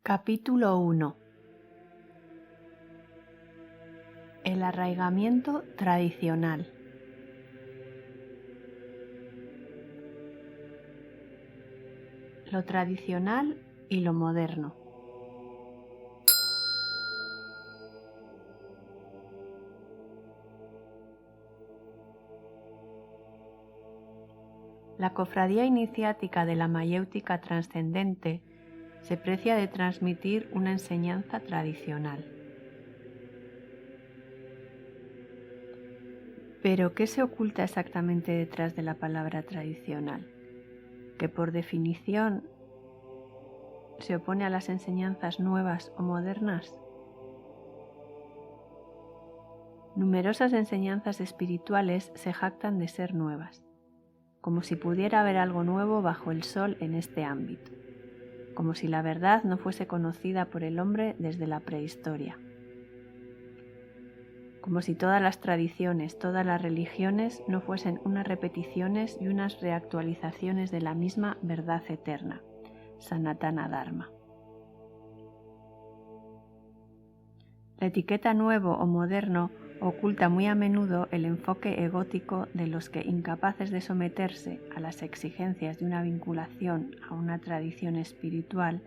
Capítulo 1. El arraigamiento tradicional. Lo tradicional y lo moderno. La cofradía iniciática de la mayéutica trascendente se precia de transmitir una enseñanza tradicional. Pero, ¿qué se oculta exactamente detrás de la palabra tradicional? Que por definición se opone a las enseñanzas nuevas o modernas. Numerosas enseñanzas espirituales se jactan de ser nuevas, como si pudiera haber algo nuevo bajo el sol en este ámbito, como si la verdad no fuese conocida por el hombre desde la prehistoria, como si todas las tradiciones, todas las religiones no fuesen unas repeticiones y unas reactualizaciones de la misma verdad eterna, Sanatana Dharma. La etiqueta nuevo o moderno oculta muy a menudo el enfoque egótico de los que, incapaces de someterse a las exigencias de una vinculación a una tradición espiritual,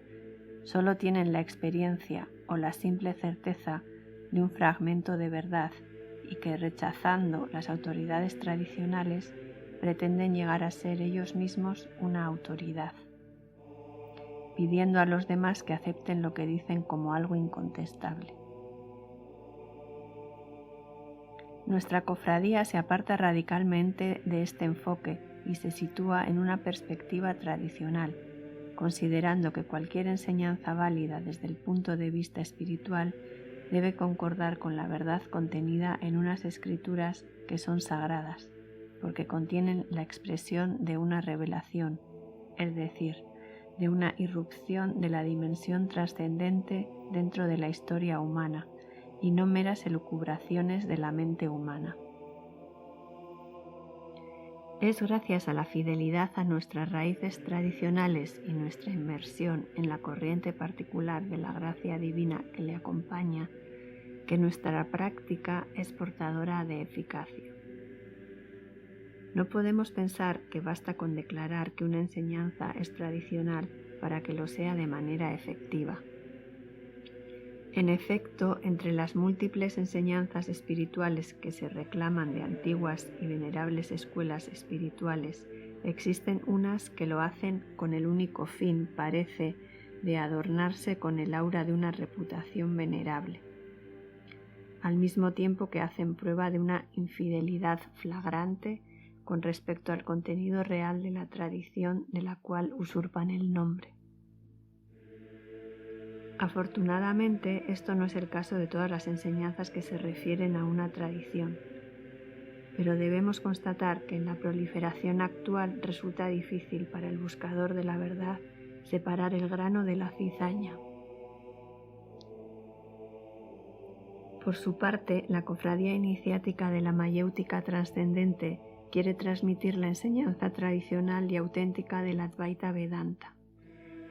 solo tienen la experiencia o la simple certeza de un fragmento de verdad y que, rechazando las autoridades tradicionales, pretenden llegar a ser ellos mismos una autoridad, pidiendo a los demás que acepten lo que dicen como algo incontestable. Nuestra cofradía se aparta radicalmente de este enfoque y se sitúa en una perspectiva tradicional, considerando que cualquier enseñanza válida desde el punto de vista espiritual debe concordar con la verdad contenida en unas escrituras que son sagradas, porque contienen la expresión de una revelación, es decir, de una irrupción de la dimensión trascendente dentro de la historia humana, y no meras elucubraciones de la mente humana. Es gracias a la fidelidad a nuestras raíces tradicionales y nuestra inmersión en la corriente particular de la gracia divina que le acompaña, que nuestra práctica es portadora de eficacia. No podemos pensar que basta con declarar que una enseñanza es tradicional para que lo sea de manera efectiva. En efecto, entre las múltiples enseñanzas espirituales que se reclaman de antiguas y venerables escuelas espirituales, existen unas que lo hacen con el único fin, parece, de adornarse con el aura de una reputación venerable, al mismo tiempo que hacen prueba de una infidelidad flagrante con respecto al contenido real de la tradición de la cual usurpan el nombre. Afortunadamente, esto no es el caso de todas las enseñanzas que se refieren a una tradición, pero debemos constatar que en la proliferación actual resulta difícil para el buscador de la verdad separar el grano de la cizaña. Por su parte, la cofradía iniciática de la mayéutica trascendente quiere transmitir la enseñanza tradicional y auténtica del Advaita Vedanta,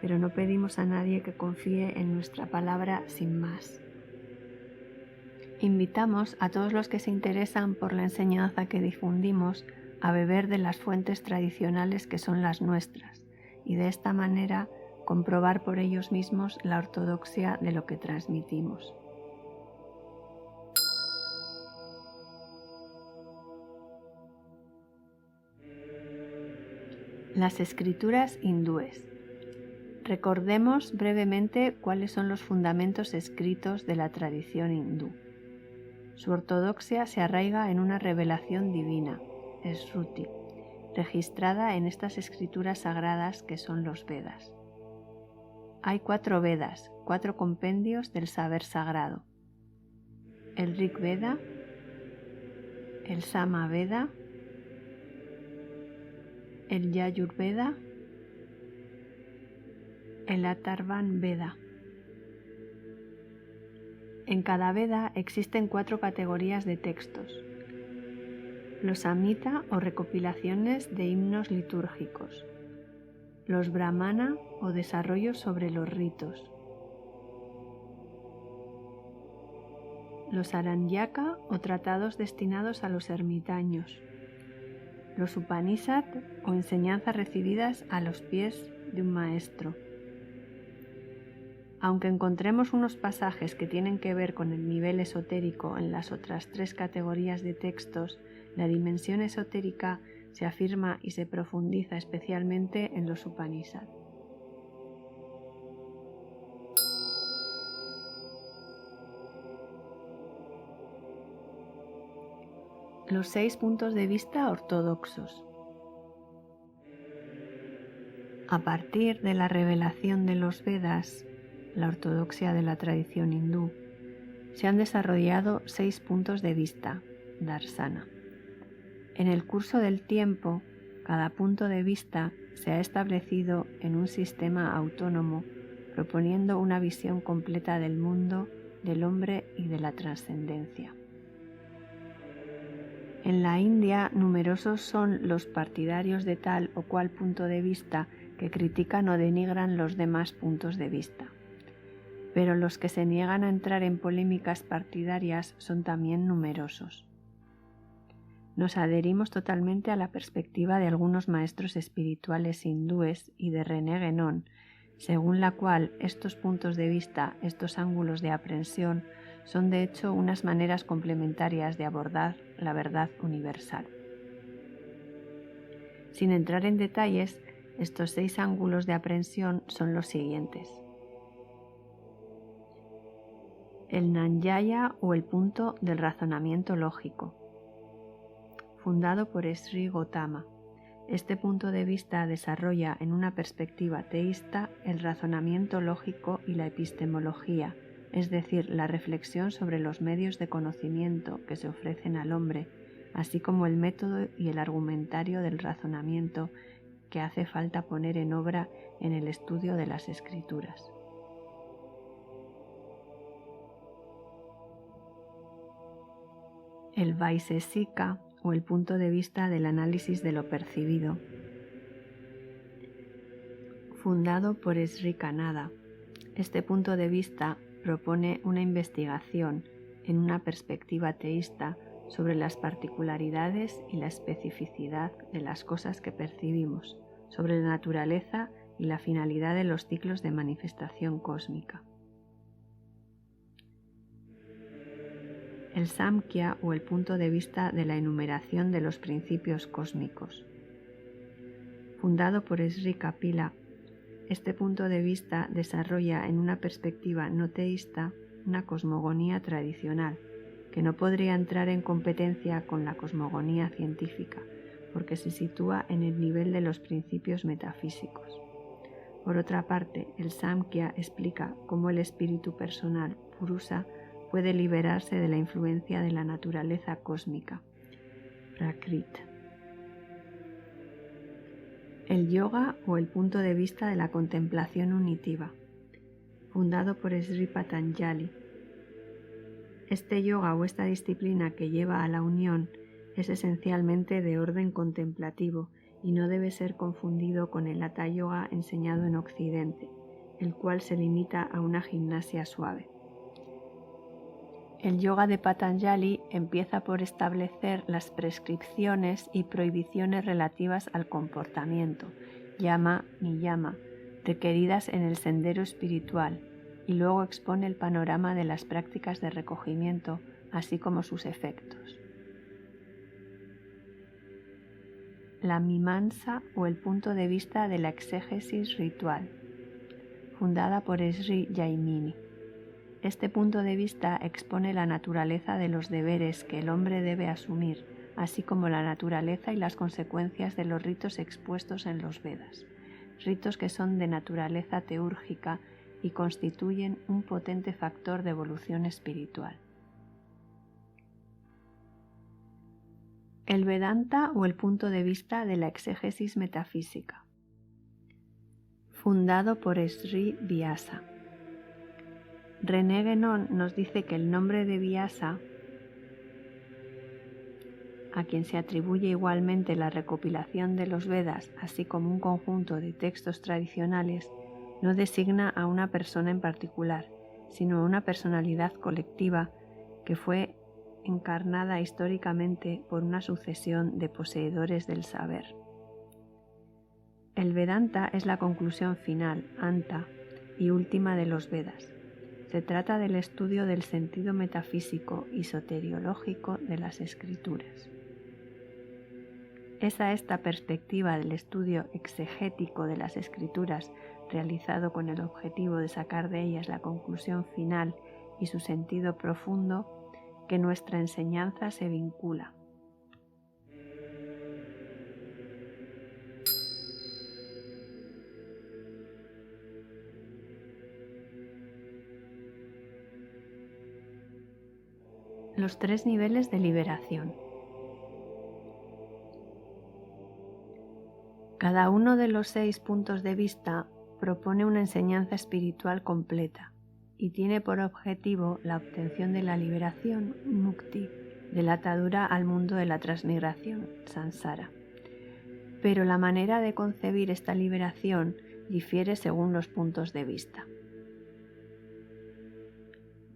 pero no pedimos a nadie que confíe en nuestra palabra sin más. Invitamos a todos los que se interesan por la enseñanza que difundimos a beber de las fuentes tradicionales que son las nuestras y de esta manera comprobar por ellos mismos la ortodoxia de lo que transmitimos. Las escrituras hindúes. Recordemos brevemente cuáles son los fundamentos escritos de la tradición hindú. Su ortodoxia se arraiga en una revelación divina, Shruti, registrada en estas escrituras sagradas que son los Vedas. Hay 4 Vedas, 4 compendios del saber sagrado: el Rig Veda, el Sama Veda, el Yajur Veda, el Atharvan Veda. En cada Veda existen 4 categorías de textos: los Samhita o recopilaciones de himnos litúrgicos, los Brahmana o desarrollos sobre los ritos, los Aranyaka o tratados destinados a los ermitaños, los Upanishad o enseñanzas recibidas a los pies de un maestro. Aunque encontremos unos pasajes que tienen que ver con el nivel esotérico en las otras 3 categorías de textos, la dimensión esotérica se afirma y se profundiza especialmente en los Upanishad. Los 6 puntos de vista ortodoxos. A partir de la revelación de los Vedas, la ortodoxia de la tradición hindú, se han desarrollado 6 puntos de vista, darsana. En el curso del tiempo, cada punto de vista se ha establecido en un sistema autónomo, proponiendo una visión completa del mundo, del hombre y de la trascendencia. En la India, numerosos son los partidarios de tal o cual punto de vista que critican o denigran los demás puntos de vista. Pero los que se niegan a entrar en polémicas partidarias son también numerosos. Nos adherimos totalmente a la perspectiva de algunos maestros espirituales hindúes y de René Guénon, según la cual estos puntos de vista, estos ángulos de aprehensión, son de hecho unas maneras complementarias de abordar la verdad universal. Sin entrar en detalles, estos 6 ángulos de aprehensión son los siguientes. El Nyaya o el punto del razonamiento lógico, fundado por Sri Gautama. Este punto de vista desarrolla en una perspectiva teísta el razonamiento lógico y la epistemología, es decir, la reflexión sobre los medios de conocimiento que se ofrecen al hombre, así como el método y el argumentario del razonamiento que hace falta poner en obra en el estudio de las Escrituras. El Vaisesika o el punto de vista del análisis de lo percibido, fundado por Sri Kanada. Este punto de vista propone una investigación en una perspectiva teísta sobre las particularidades y la especificidad de las cosas que percibimos, sobre la naturaleza y la finalidad de los ciclos de manifestación cósmica. El Samkhya o el punto de vista de la enumeración de los principios cósmicos. Fundado por Sri Kapila, este punto de vista desarrolla en una perspectiva no teísta una cosmogonía tradicional, que no podría entrar en competencia con la cosmogonía científica, porque se sitúa en el nivel de los principios metafísicos. Por otra parte, el Samkhya explica cómo el espíritu personal, Purusa, puede liberarse de la influencia de la naturaleza cósmica, Prakriti. El yoga o el punto de vista de la contemplación unitiva, fundado por Sri Patanjali. Este yoga o esta disciplina que lleva a la unión es esencialmente de orden contemplativo y no debe ser confundido con el Hatha Yoga enseñado en Occidente, el cual se limita a una gimnasia suave. El yoga de Patanjali empieza por establecer las prescripciones y prohibiciones relativas al comportamiento, yama, niyama, requeridas en el sendero espiritual, y luego expone el panorama de las prácticas de recogimiento, así como sus efectos. La Mimamsa o el punto de vista de la exégesis ritual, fundada por Sri Jaimini. Este punto de vista expone la naturaleza de los deberes que el hombre debe asumir, así como la naturaleza y las consecuencias de los ritos expuestos en los Vedas, ritos que son de naturaleza teúrgica y constituyen un potente factor de evolución espiritual. El Vedanta o el punto de vista de la exégesis metafísica, fundado por Sri Vyasa. René Guénon nos dice que el nombre de Vyasa, a quien se atribuye igualmente la recopilación de los Vedas, así como un conjunto de textos tradicionales, no designa a una persona en particular, sino a una personalidad colectiva que fue encarnada históricamente por una sucesión de poseedores del saber. El Vedanta es la conclusión final, anta, y última de los Vedas. Se trata del estudio del sentido metafísico y soteriológico de las escrituras. Es a esta perspectiva del estudio exegético de las escrituras, realizado con el objetivo de sacar de ellas la conclusión final y su sentido profundo, que nuestra enseñanza se vincula. Los 3 niveles de liberación. Cada uno de los 6 puntos de vista propone una enseñanza espiritual completa y tiene por objetivo la obtención de la liberación, mukti, de la atadura al mundo de la transmigración, samsara. Pero la manera de concebir esta liberación difiere según los puntos de vista.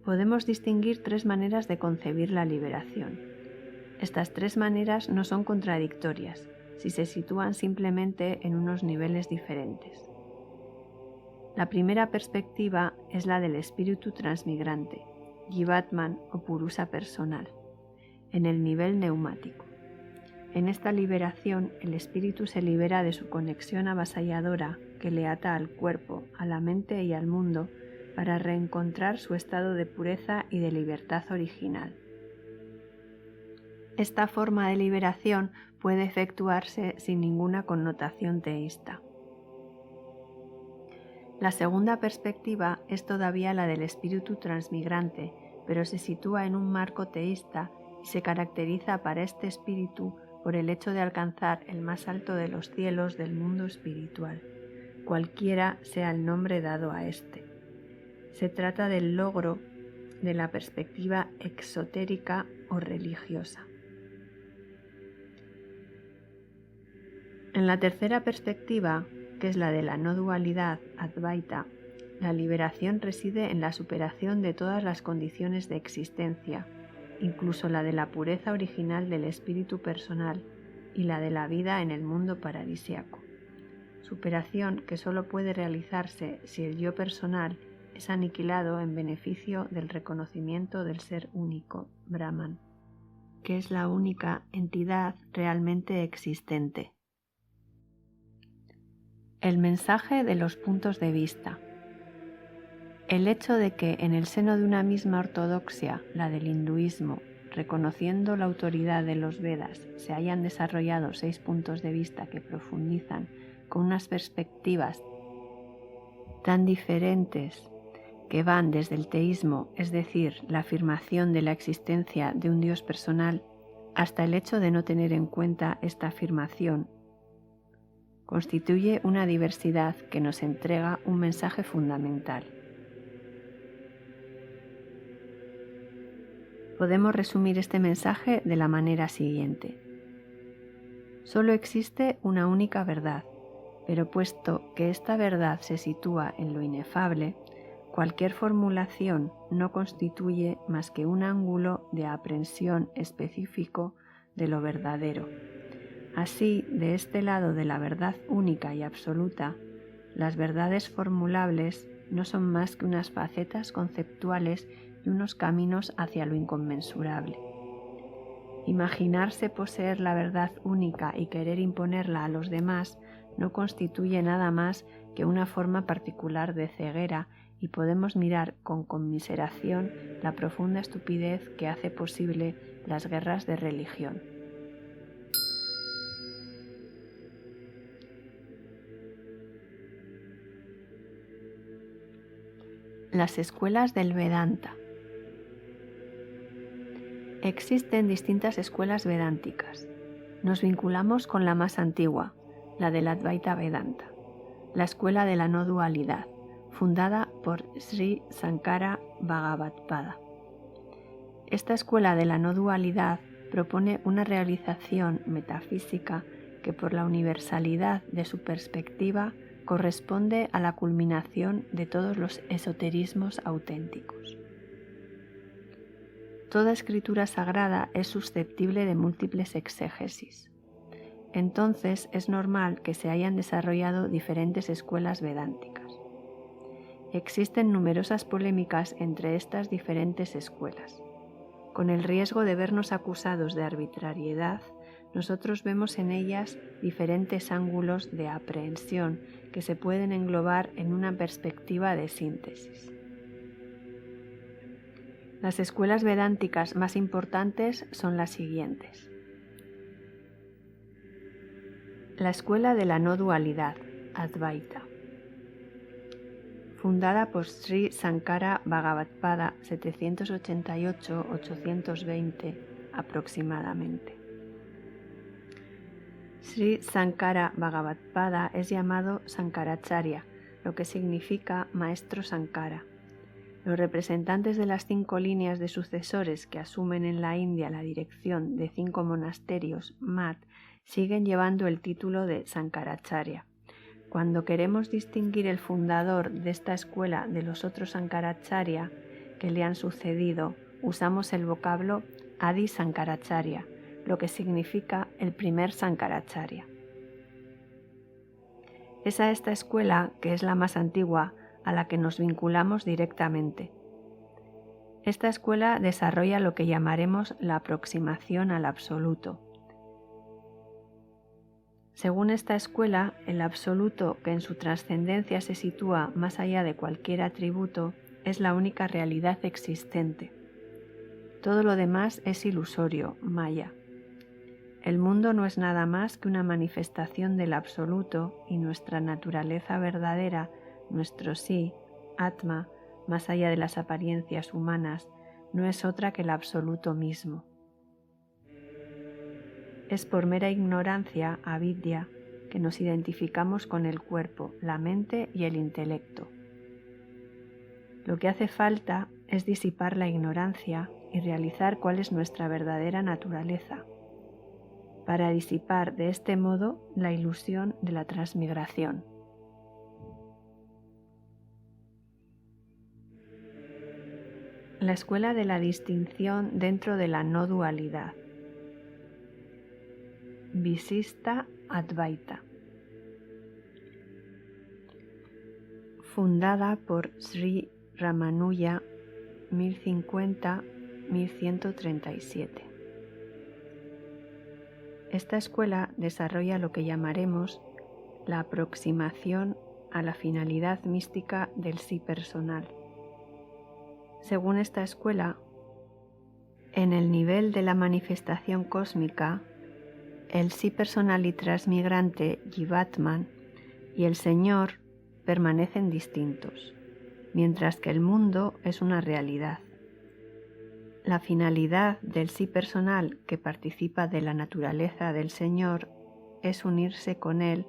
Podemos distinguir 3 maneras de concebir la liberación. Estas 3 maneras no son contradictorias, si se sitúan simplemente en unos niveles diferentes. La primera perspectiva es la del espíritu transmigrante, Jivatman o Purusa personal, en el nivel neumático. En esta liberación, el espíritu se libera de su conexión avasalladora que le ata al cuerpo, a la mente y al mundo para reencontrar su estado de pureza y de libertad original. Esta forma de liberación puede efectuarse sin ninguna connotación teísta. La segunda perspectiva es todavía la del espíritu transmigrante, pero se sitúa en un marco teísta y se caracteriza para este espíritu por el hecho de alcanzar el más alto de los cielos del mundo espiritual, cualquiera sea el nombre dado a este. Se trata del logro de la perspectiva exotérica o religiosa. En la tercera perspectiva, que es la de la no dualidad Advaita, la liberación reside en la superación de todas las condiciones de existencia, incluso la de la pureza original del espíritu personal y la de la vida en el mundo paradisíaco. Superación que solo puede realizarse si el yo personal es aniquilado en beneficio del reconocimiento del ser único, Brahman, que es la única entidad realmente existente. El mensaje de los puntos de vista. El hecho de que en el seno de una misma ortodoxia, la del hinduismo, reconociendo la autoridad de los Vedas, se hayan desarrollado 6 puntos de vista que profundizan con unas perspectivas tan diferentes que van desde el teísmo, es decir, la afirmación de la existencia de un Dios personal, hasta el hecho de no tener en cuenta esta afirmación, constituye una diversidad que nos entrega un mensaje fundamental. Podemos resumir este mensaje de la manera siguiente. Solo existe una única verdad, pero puesto que esta verdad se sitúa en lo inefable, cualquier formulación no constituye más que un ángulo de aprehensión específico de lo verdadero. Así, de este lado de la verdad única y absoluta, las verdades formulables no son más que unas facetas conceptuales y unos caminos hacia lo inconmensurable. Imaginarse poseer la verdad única y querer imponerla a los demás no constituye nada más que una forma particular de ceguera y podemos mirar con conmiseración la profunda estupidez que hace posible las guerras de religión. Las escuelas del Vedanta. Existen distintas escuelas vedánticas. Nos vinculamos con la más antigua, la del Advaita Vedanta, la escuela de la no dualidad, fundada por Sri Sankara Bhagavadpada. Esta escuela de la no dualidad propone una realización metafísica que por la universalidad de su perspectiva corresponde a la culminación de todos los esoterismos auténticos. Toda escritura sagrada es susceptible de múltiples exégesis. Entonces es normal que se hayan desarrollado diferentes escuelas vedánticas. Existen numerosas polémicas entre estas diferentes escuelas. Con el riesgo de vernos acusados de arbitrariedad, nosotros vemos en ellas diferentes ángulos de aprehensión que se pueden englobar en una perspectiva de síntesis. Las escuelas vedánticas más importantes son las siguientes. La escuela de la no dualidad, Advaita, fundada por Sri Sankara Bhagavadpada 788-820 aproximadamente. Sri Sankara Bhagavadpada es llamado Sankaracharya, lo que significa Maestro Sankara. Los representantes de las 5 líneas de sucesores que asumen en la India la dirección de 5 monasterios Mat siguen llevando el título de Sankaracharya. Cuando queremos distinguir el fundador de esta escuela de los otros Sankaracharya que le han sucedido, usamos el vocablo Adi Sankaracharya, lo que significa el primer Sankaracharya. Es a esta escuela, que es la más antigua, a la que nos vinculamos directamente. Esta escuela desarrolla lo que llamaremos la aproximación al absoluto. Según esta escuela, el absoluto, que en su trascendencia se sitúa más allá de cualquier atributo, es la única realidad existente. Todo lo demás es ilusorio, maya. El mundo no es nada más que una manifestación del absoluto y nuestra naturaleza verdadera, nuestro sí, Atma, más allá de las apariencias humanas, no es otra que el absoluto mismo. Es por mera ignorancia, avidya, que nos identificamos con el cuerpo, la mente y el intelecto. Lo que hace falta es disipar la ignorancia y realizar cuál es nuestra verdadera naturaleza, para disipar de este modo la ilusión de la transmigración. La escuela de la distinción dentro de la no dualidad, Visista Advaita, fundada por Sri Ramanuja 1050-1137. Esta escuela desarrolla lo que llamaremos la aproximación a la finalidad mística del sí personal. Según esta escuela, en el nivel de la manifestación cósmica, el sí personal y transmigrante Jivatman y el Señor permanecen distintos, mientras que el mundo es una realidad. La finalidad del sí personal que participa de la naturaleza del Señor es unirse con Él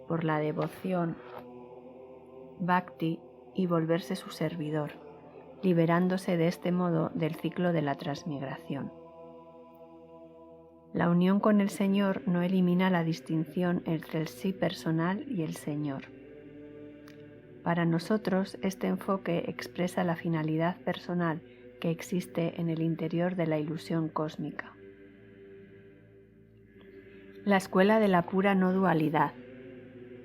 por la devoción, bhakti, y volverse su servidor, liberándose de este modo del ciclo de la transmigración. La unión con el Señor no elimina la distinción entre el sí personal y el Señor. Para nosotros, este enfoque expresa la finalidad personal que existe en el interior de la ilusión cósmica. La escuela de la pura no dualidad,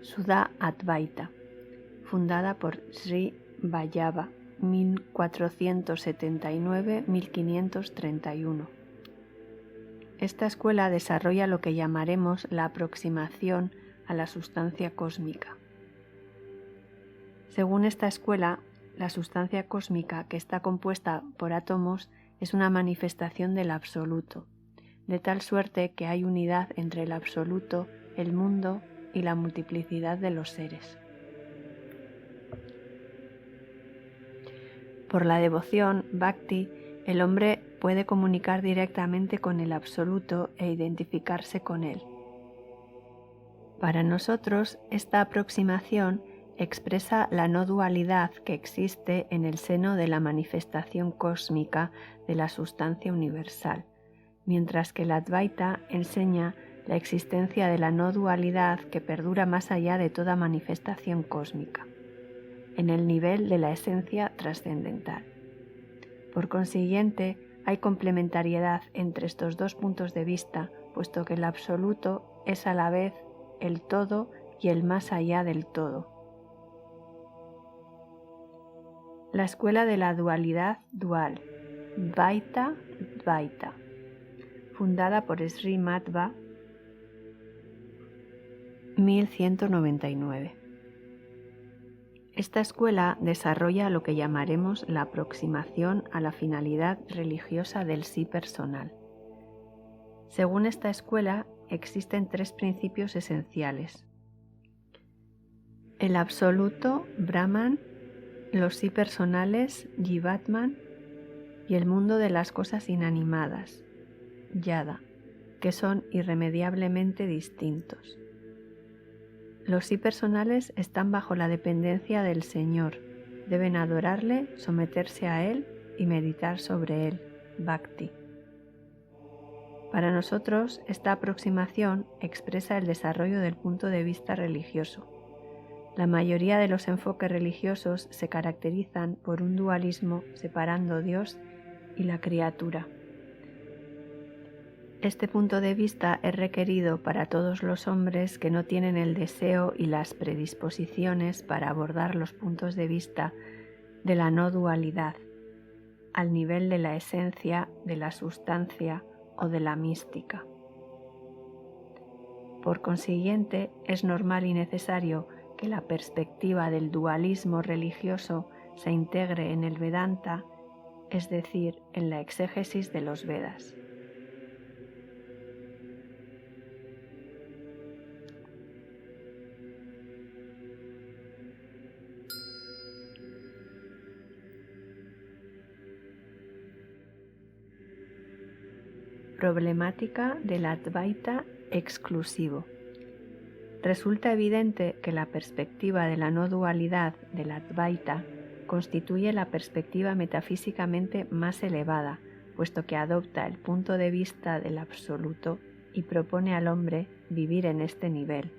Sudha Advaita, fundada por Sri Vallabha 1479-1531. Esta escuela desarrolla lo que llamaremos la aproximación a la sustancia cósmica. Según esta escuela, la sustancia cósmica, que está compuesta por átomos, es una manifestación del absoluto, de tal suerte que hay unidad entre el absoluto, el mundo y la multiplicidad de los seres. Por la devoción, bhakti, el hombre puede comunicar directamente con el absoluto e identificarse con él. Para nosotros, esta aproximación expresa la no dualidad que existe en el seno de la manifestación cósmica de la sustancia universal, mientras que la Advaita enseña la existencia de la no dualidad que perdura más allá de toda manifestación cósmica, en el nivel de la esencia trascendental. Por consiguiente, hay complementariedad entre estos dos puntos de vista, puesto que el absoluto es a la vez el todo y el más allá del todo. La escuela de la dualidad dual, Dvaita Dvaita, fundada por Sri Madhva, 1199. Esta escuela desarrolla lo que llamaremos la aproximación a la finalidad religiosa del sí personal. Según esta escuela, existen tres principios esenciales: el absoluto, Brahman, los sí personales, Jivatman, y el mundo de las cosas inanimadas, Yada, que son irremediablemente distintos. Los sí personales están bajo la dependencia del Señor, deben adorarle, someterse a Él y meditar sobre Él, Bhakti. Para nosotros, esta aproximación expresa el desarrollo del punto de vista religioso. La mayoría de los enfoques religiosos se caracterizan por un dualismo separando Dios y la criatura. Este punto de vista es requerido para todos los hombres que no tienen el deseo y las predisposiciones para abordar los puntos de vista de la no dualidad, al nivel de la esencia, de la sustancia o de la mística. Por consiguiente, es normal y necesario que la perspectiva del dualismo religioso se integre en el Vedanta, es decir, en la exégesis de los Vedas. Problemática del Advaita exclusivo. Resulta evidente que la perspectiva de la no dualidad del Advaita constituye la perspectiva metafísicamente más elevada, puesto que adopta el punto de vista del absoluto y propone al hombre vivir en este nivel,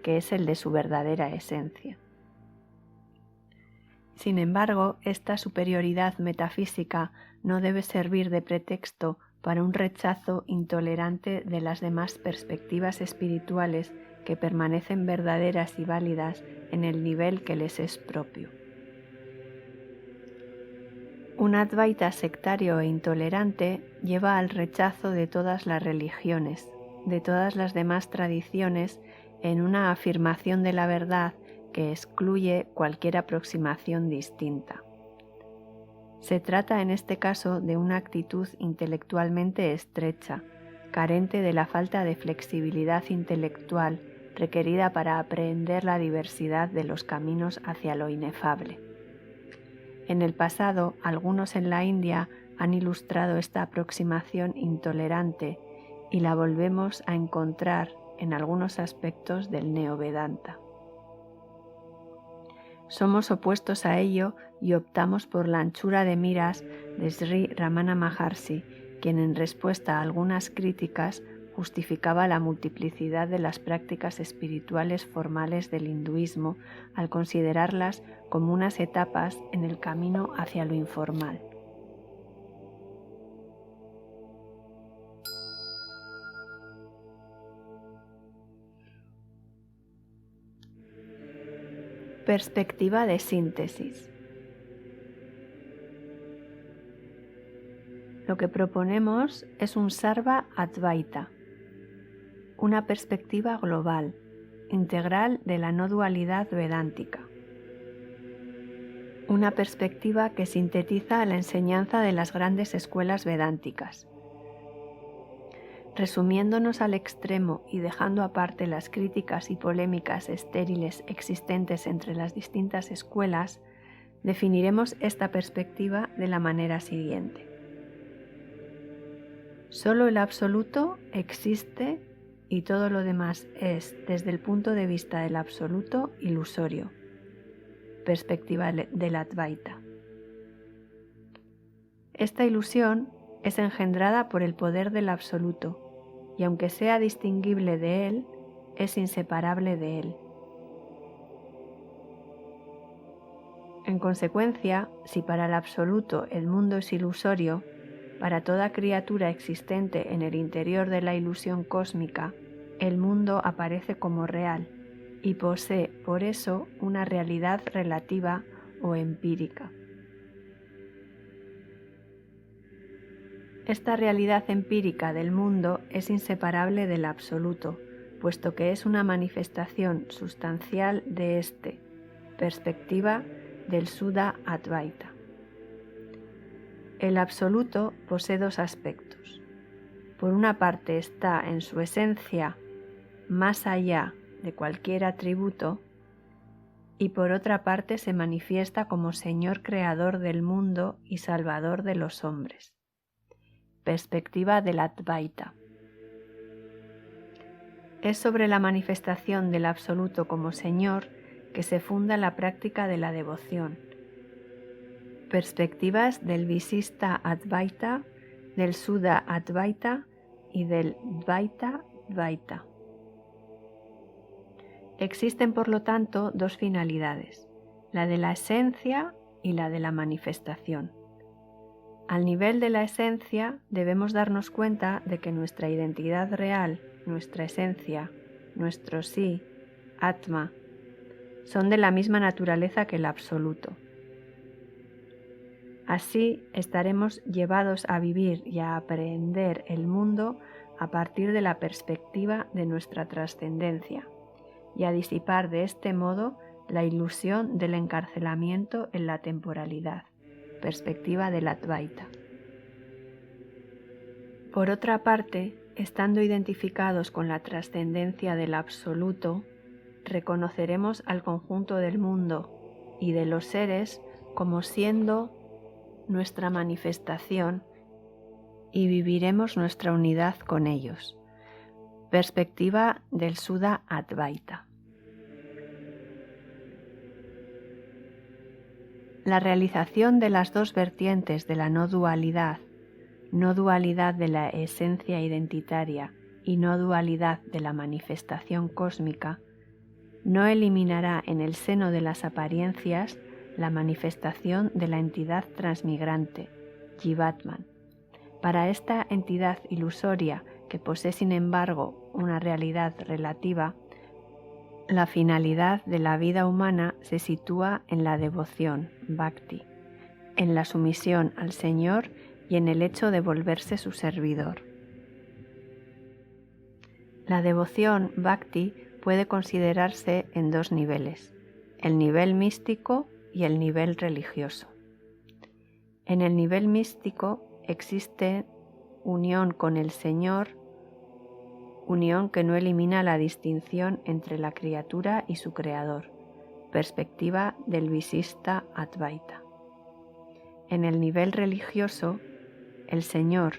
que es el de su verdadera esencia. Sin embargo, esta superioridad metafísica no debe servir de pretexto para un rechazo intolerante de las demás perspectivas espirituales que permanecen verdaderas y válidas en el nivel que les es propio. Un Advaita sectario e intolerante lleva al rechazo de todas las religiones, de todas las demás tradiciones, en una afirmación de la verdad que excluye cualquier aproximación distinta. Se trata en este caso de una actitud intelectualmente estrecha, carente de la falta de flexibilidad intelectual requerida para aprehender la diversidad de los caminos hacia lo inefable. En el pasado, algunos en la India han ilustrado esta aproximación intolerante y la volvemos a encontrar en algunos aspectos del Neovedanta. Somos opuestos a ello y optamos por la anchura de miras de Sri Ramana Maharshi, quien en respuesta a algunas críticas justificaba la multiplicidad de las prácticas espirituales formales del hinduismo al considerarlas como unas etapas en el camino hacia lo informal. Perspectiva de síntesis. Lo que proponemos es un Sarva Advaita, una perspectiva global, integral de la no dualidad vedántica. Una perspectiva que sintetiza la enseñanza de las grandes escuelas vedánticas. Resumiéndonos al extremo y dejando aparte las críticas y polémicas estériles existentes entre las distintas escuelas, definiremos esta perspectiva de la manera siguiente. Solo el absoluto existe y todo lo demás es, desde el punto de vista del absoluto, ilusorio. Perspectiva del Advaita. Esta ilusión es engendrada por el poder del absoluto, y aunque sea distinguible de él, es inseparable de él. En consecuencia, si para el absoluto el mundo es ilusorio, para toda criatura existente en el interior de la ilusión cósmica, el mundo aparece como real y posee por eso una realidad relativa o empírica. Esta realidad empírica del mundo es inseparable del absoluto, puesto que es una manifestación sustancial de este, perspectiva del Suddha Advaita. El absoluto posee dos aspectos. Por una parte está en su esencia más allá de cualquier atributo y por otra parte se manifiesta como Señor creador del mundo y Salvador de los hombres. Perspectiva del Advaita. Es sobre la manifestación del absoluto como Señor que se funda la práctica de la devoción. Perspectivas del Visista Advaita, del Suddha Advaita y del Dvaita Dvaita. Existen, por lo tanto, dos finalidades, la de la esencia y la de la manifestación. Al nivel de la esencia debemos darnos cuenta de que nuestra identidad real, nuestra esencia, nuestro sí, Atma, son de la misma naturaleza que el absoluto. Así estaremos llevados a vivir y a aprehender el mundo a partir de la perspectiva de nuestra trascendencia y a disipar de este modo la ilusión del encarcelamiento en la temporalidad. Perspectiva del Advaita. Por otra parte, estando identificados con la trascendencia del absoluto, reconoceremos al conjunto del mundo y de los seres como siendo nuestra manifestación y viviremos nuestra unidad con ellos. Perspectiva del Suddha Advaita. La realización de las dos vertientes de la no dualidad de la esencia identitaria y no dualidad de la manifestación cósmica, no eliminará en el seno de las apariencias la manifestación de la entidad transmigrante, Jivatman. Para esta entidad ilusoria que posee sin embargo una realidad relativa, la finalidad de la vida humana se sitúa en la devoción, Bhakti, en la sumisión al Señor y en el hecho de volverse su servidor. La devoción, Bhakti, puede considerarse en dos niveles, el nivel místico y el nivel religioso. En el nivel místico existe unión con el Señor, unión que no elimina la distinción entre la criatura y su creador, perspectiva del Visista Advaita. En el nivel religioso, el Señor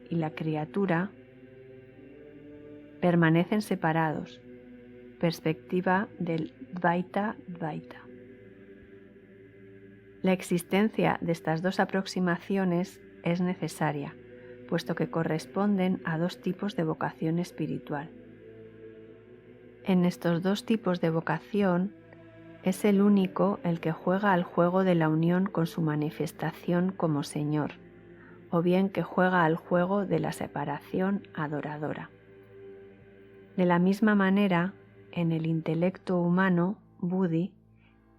y la criatura permanecen separados, perspectiva del Dvaita Dvaita. La existencia de estas dos aproximaciones es necesaria, puesto que corresponden a dos tipos de vocación espiritual. En estos dos tipos de vocación es el único el que juega al juego de la unión con su manifestación como Señor, o bien que juega al juego de la separación adoradora. De la misma manera, en el intelecto humano, Buddhi,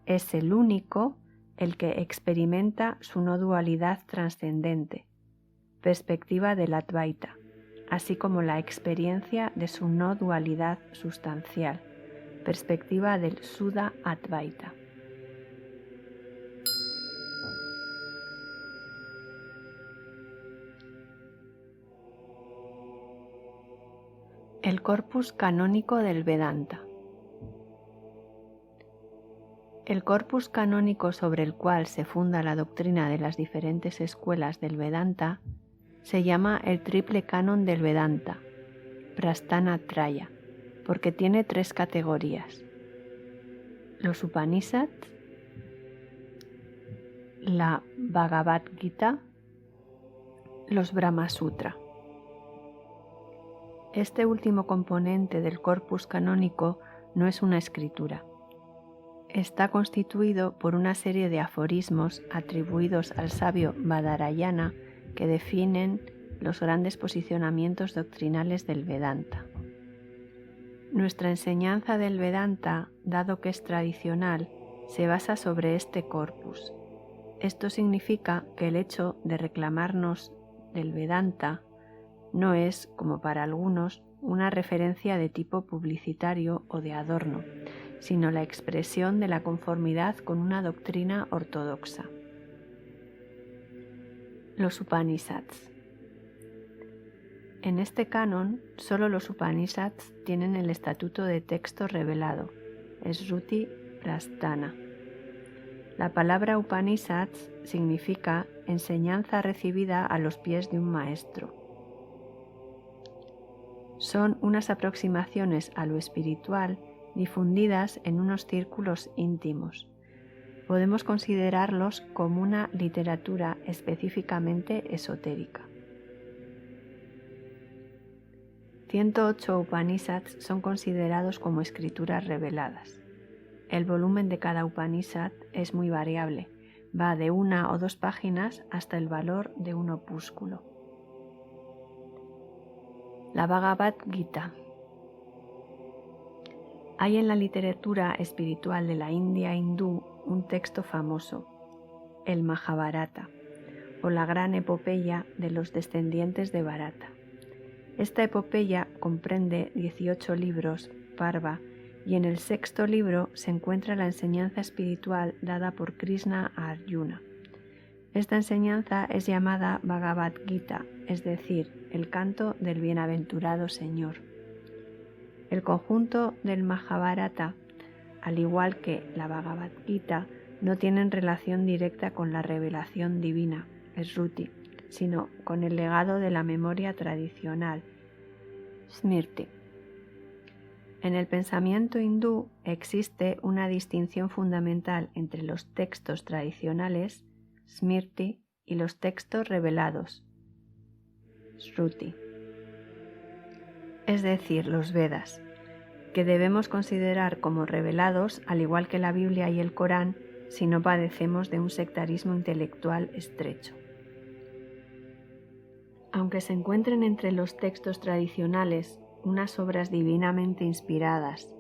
es el único el que experimenta su no dualidad trascendente, perspectiva del Advaita, así como la experiencia de su no dualidad sustancial, perspectiva del Suddha Advaita. El corpus canónico del Vedanta. El corpus canónico sobre el cual se funda la doctrina de las diferentes escuelas del Vedanta se llama el triple canon del Vedanta, Prasthana Traya, porque tiene tres categorías: los Upanishads, la Bhagavad Gita, los Brahma Sutra. Este último componente del corpus canónico no es una escritura. Está constituido por una serie de aforismos atribuidos al sabio Badarayana que definen los grandes posicionamientos doctrinales del Vedanta. Nuestra enseñanza del Vedanta, dado que es tradicional, se basa sobre este corpus. Esto significa que el hecho de reclamarnos del Vedanta no es, como para algunos, una referencia de tipo publicitario o de adorno, sino la expresión de la conformidad con una doctrina ortodoxa. Los Upanishads. En este canon, solo los Upanishads tienen el estatuto de texto revelado, Shruti Prasthana. La palabra Upanishads significa enseñanza recibida a los pies de un maestro. Son unas aproximaciones a lo espiritual difundidas en unos círculos íntimos. Podemos considerarlos como una literatura específicamente esotérica. 108 Upanishads son considerados como escrituras reveladas. El volumen de cada Upanishad es muy variable, va de 1 o 2 páginas hasta el valor de un opúsculo. La Bhagavad Gita. Hay en la literatura espiritual de la India hindú un texto famoso, el Mahabharata, o la gran epopeya de los descendientes de Bharata. Esta epopeya comprende 18 libros, Parva, y en el 6º libro se encuentra la enseñanza espiritual dada por Krishna a Arjuna. Esta enseñanza es llamada Bhagavad Gita, es decir, el canto del bienaventurado Señor. El conjunto del Mahabharata, al igual que la Bhagavad Gita, no tienen relación directa con la revelación divina, Shruti, sino con el legado de la memoria tradicional, Smriti. En el pensamiento hindú existe una distinción fundamental entre los textos tradicionales, Smriti, y los textos revelados, Shruti, es decir, los Vedas, que debemos considerar como revelados al igual que la Biblia y el Corán si no padecemos de un sectarismo intelectual estrecho. Aunque se encuentren entre los textos tradicionales unas obras divinamente inspiradas,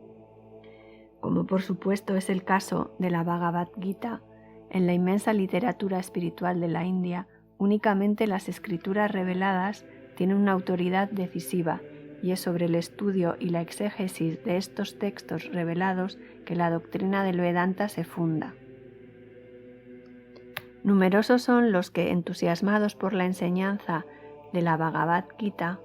como por supuesto es el caso de la Bhagavad Gita, en la inmensa literatura espiritual de la India, únicamente las escrituras reveladas tienen una autoridad decisiva, y es sobre el estudio y la exégesis de estos textos revelados que la doctrina del Vedanta se funda. Numerosos son los que, entusiasmados por la enseñanza de la Bhagavad Gita,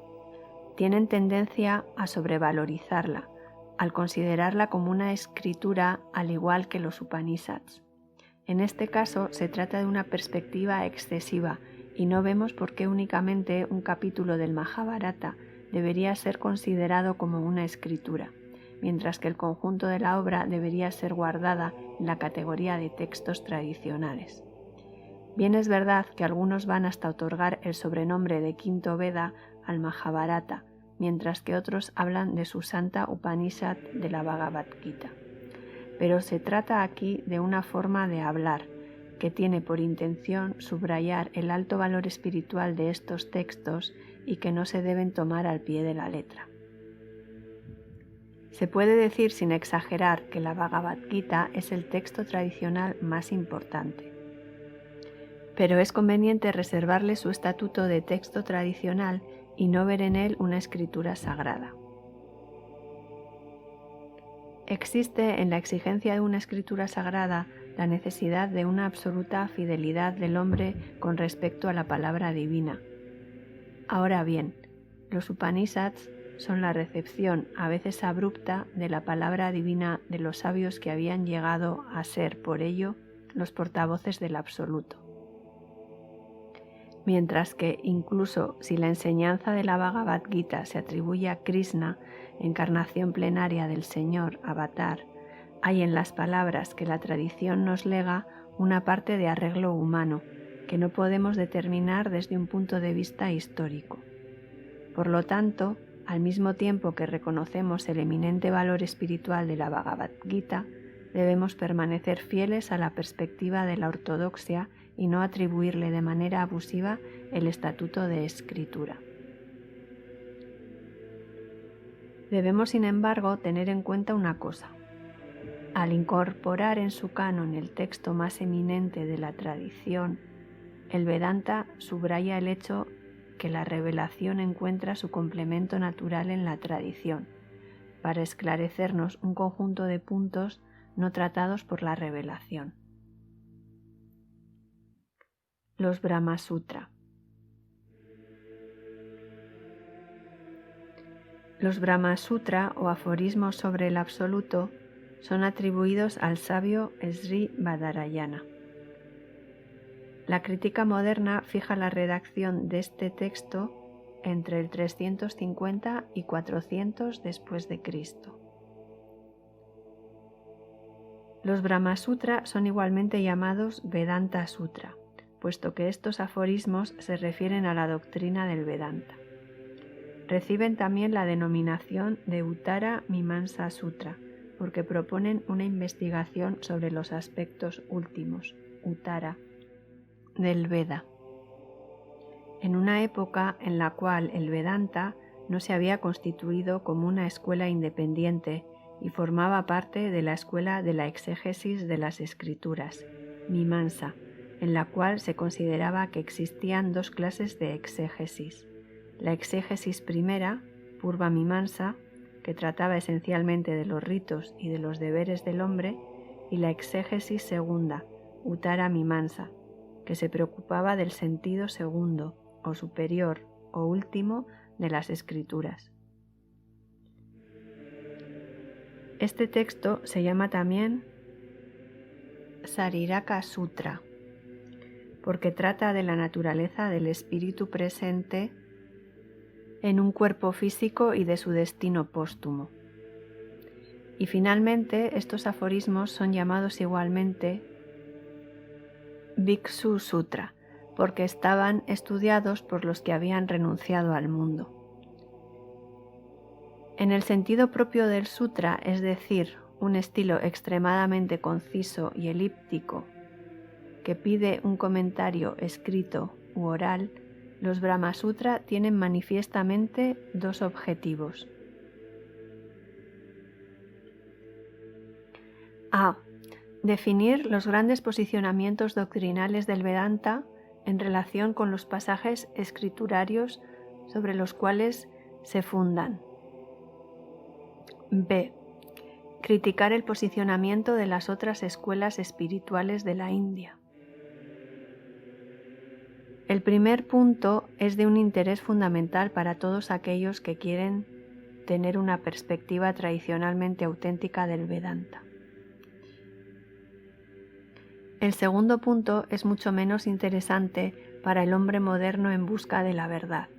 tienen tendencia a sobrevalorizarla, al considerarla como una escritura al igual que los Upanishads. En este caso se trata de una perspectiva excesiva y no vemos por qué únicamente un capítulo del Mahabharata debería ser considerado como una escritura, mientras que el conjunto de la obra debería ser guardada en la categoría de textos tradicionales. Bien es verdad que algunos van hasta otorgar el sobrenombre de quinto Veda al Mahabharata, mientras que otros hablan de su santa Upanishad de la Bhagavad Gita. Pero se trata aquí de una forma de hablar que tiene por intención subrayar el alto valor espiritual de estos textos y que no se deben tomar al pie de la letra. Se puede decir sin exagerar que la Bhagavad Gita es el texto tradicional más importante, pero es conveniente reservarle su estatuto de texto tradicional y no ver en él una escritura sagrada. Existe en la exigencia de una escritura sagrada la necesidad de una absoluta fidelidad del hombre con respecto a la palabra divina. Ahora bien, los Upanishads son la recepción, a veces abrupta, de la palabra divina de los sabios que habían llegado a ser, por ello, los portavoces del absoluto. Mientras que, incluso si la enseñanza de la Bhagavad Gita se atribuye a Krishna, encarnación plenaria del Señor, Avatar, hay en las palabras que la tradición nos lega una parte de arreglo humano que no podemos determinar desde un punto de vista histórico. Por lo tanto, al mismo tiempo que reconocemos el eminente valor espiritual de la Bhagavad Gita, debemos permanecer fieles a la perspectiva de la ortodoxia y no atribuirle de manera abusiva el estatuto de escritura. Debemos, sin embargo, tener en cuenta una cosa. Al incorporar en su canon el texto más eminente de la tradición, el Vedanta subraya el hecho que la revelación encuentra su complemento natural en la tradición, para esclarecernos un conjunto de puntos no tratados por la revelación. Los Brahma Sutra. Los Brahma Sutra o aforismos sobre el absoluto son atribuidos al sabio Sri Badarayana. La crítica moderna fija la redacción de este texto entre el 350 y 400 después de Cristo. Los Brahma Sutra son igualmente llamados Vedanta Sutra, puesto que estos aforismos se refieren a la doctrina del Vedanta. Reciben también la denominación de Uttara Mimamsa Sutra, porque proponen una investigación sobre los aspectos últimos, Uttara, del Veda. En una época en la cual el Vedanta no se había constituido como una escuela independiente y formaba parte de la escuela de la exégesis de las escrituras, Mimamsa, en la cual se consideraba que existían dos clases de exégesis. La exégesis primera, Purva Mimamsa, que trataba esencialmente de los ritos y de los deberes del hombre, y la exégesis segunda, Uttara Mimamsa, que se preocupaba del sentido segundo, o superior, o último de las escrituras. Este texto se llama también Sariraka Sutra, porque trata de la naturaleza del espíritu presente en un cuerpo físico y de su destino póstumo. Y finalmente, estos aforismos son llamados igualmente Bhiksu Sutra, porque estaban estudiados por los que habían renunciado al mundo. En el sentido propio del sutra, es decir, un estilo extremadamente conciso y elíptico que pide un comentario escrito u oral, los Brahma Sutra tienen manifiestamente dos objetivos. A. Definir los grandes posicionamientos doctrinales del Vedanta en relación con los pasajes escriturarios sobre los cuales se fundan. B. Criticar el posicionamiento de las otras escuelas espirituales de la India. El primer punto es de un interés fundamental para todos aquellos que quieren tener una perspectiva tradicionalmente auténtica del Vedanta. El segundo punto es mucho menos interesante para el hombre moderno en busca de la verdad.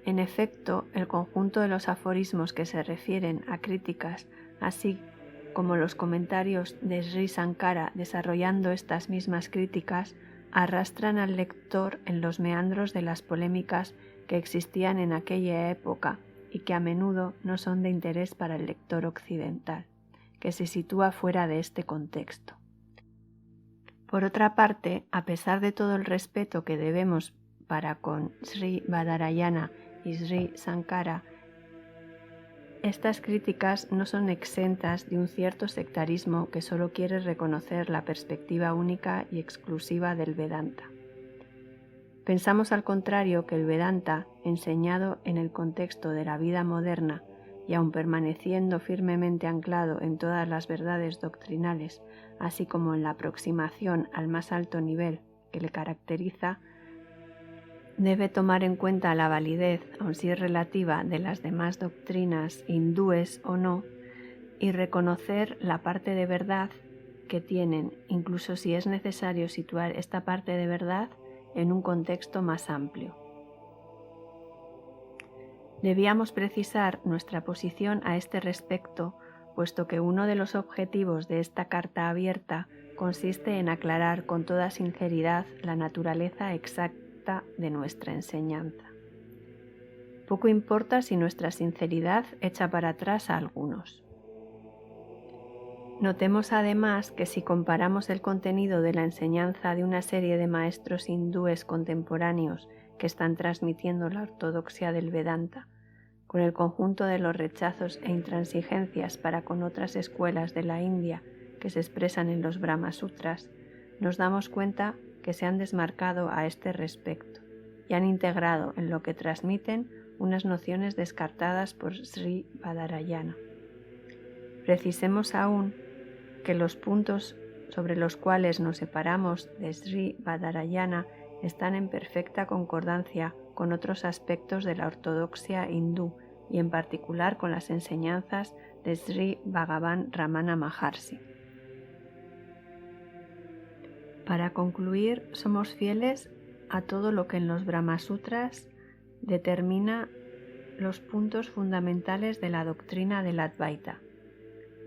En efecto, el conjunto de los aforismos que se refieren a críticas, así como los comentarios de Sri Sankara desarrollando estas mismas críticas, arrastran al lector en los meandros de las polémicas que existían en aquella época y que a menudo no son de interés para el lector occidental, que se sitúa fuera de este contexto. Por otra parte, a pesar de todo el respeto que debemos para con Sri Badarayana y Sri Sankara, estas críticas no son exentas de un cierto sectarismo que solo quiere reconocer la perspectiva única y exclusiva del Vedanta. Pensamos al contrario que el Vedanta, enseñado en el contexto de la vida moderna y aun permaneciendo firmemente anclado en todas las verdades doctrinales, así como en la aproximación al más alto nivel que le caracteriza, debe tomar en cuenta la validez, aun si es relativa, de las demás doctrinas hindúes o no, y reconocer la parte de verdad que tienen, incluso si es necesario situar esta parte de verdad en un contexto más amplio. Debíamos precisar nuestra posición a este respecto, puesto que uno de los objetivos de esta carta abierta consiste en aclarar con toda sinceridad la naturaleza exacta de nuestra enseñanza. Poco importa si nuestra sinceridad echa para atrás a algunos. Notemos además que si comparamos el contenido de la enseñanza de una serie de maestros hindúes contemporáneos que están transmitiendo la ortodoxia del Vedanta con el conjunto de los rechazos e intransigencias para con otras escuelas de la India que se expresan en los Brahma Sutras, nos damos cuenta que se han desmarcado a este respecto y han integrado en lo que transmiten unas nociones descartadas por Sri Badarayana. Precisemos aún que los puntos sobre los cuales nos separamos de Sri Badarayana están en perfecta concordancia con otros aspectos de la ortodoxia hindú y en particular con las enseñanzas de Sri Bhagavan Ramana Maharshi. Para concluir, somos fieles a todo lo que en los Brahma Sutras determina los puntos fundamentales de la doctrina del Advaita,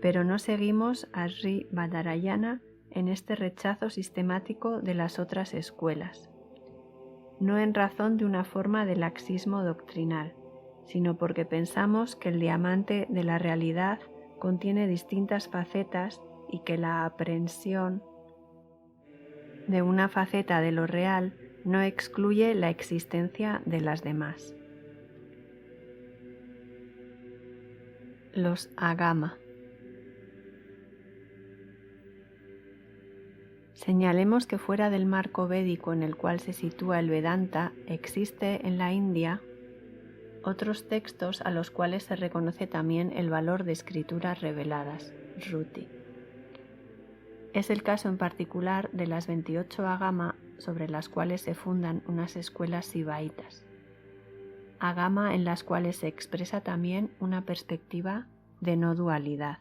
pero no seguimos a Sri Badarayana en este rechazo sistemático de las otras escuelas, no en razón de una forma de laxismo doctrinal, sino porque pensamos que el diamante de la realidad contiene distintas facetas y que la aprehensión de una faceta de lo real no excluye la existencia de las demás. Los Agama. Señalemos que fuera del marco védico en el cual se sitúa el Vedanta, existe en la India otros textos a los cuales se reconoce también el valor de escrituras reveladas, Ruti. Es el caso en particular de las 28 Agama sobre las cuales se fundan unas escuelas sivaitas, Agama en las cuales se expresa también una perspectiva de no dualidad.